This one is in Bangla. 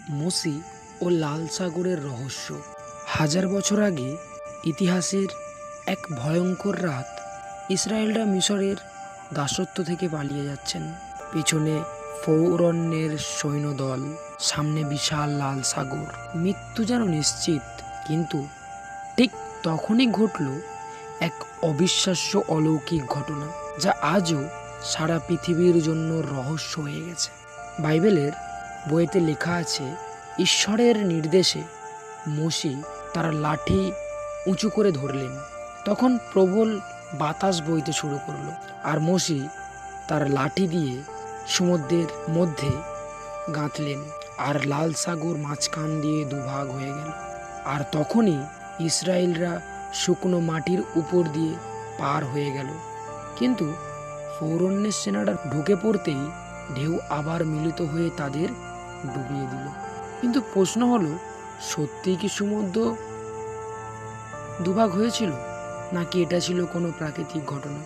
মোসি ও লাল সাগরের রহস্য। হাজার বছর আগে ইতিহাসের এক ভয়ঙ্কর রাত, ইসরায়েলরা মিশরের দাসত্ব থেকে পালিয়ে যাচ্ছেন। পেছনে ফৌরনের সৈন্যদল, সামনে বিশাল লাল সাগর। মৃত্যু যেন নিশ্চিত, কিন্তু ঠিক তখনই ঘটল এক অবিশ্বাস্য অলৌকিক ঘটনা, যা আজও সারা পৃথিবীর জন্য রহস্য হয়ে গেছে। বাইবেলের বইতে লেখা আছে, ঈশ্বরের নির্দেশে মোশি তার লাঠি উঁচু করে ধরলেন। তখন প্রবল বাতাস বইতে শুরু করলো, আর মোশি তার লাঠি দিয়ে সমুদ্রের মধ্যে গাঁথলেন, আর লাল সাগর মাঝখান দিয়ে দুভাগ হয়ে গেল। আর তখনই ইসরায়েলরা শুকনো মাটির উপর দিয়ে পার হয়ে গেল। কিন্তু ফৌরনের সেনারা ঢুকে পড়তেই ঢেউ আবার মিলিত হয়ে তাদের ডুবিয়ে দিল। কিন্তু প্রশ্ন হলো, সত্যিই কি সমুদ্র দুভাগ হয়েছিল, নাকি এটা ছিল কোনো প্রাকৃতিক ঘটনা?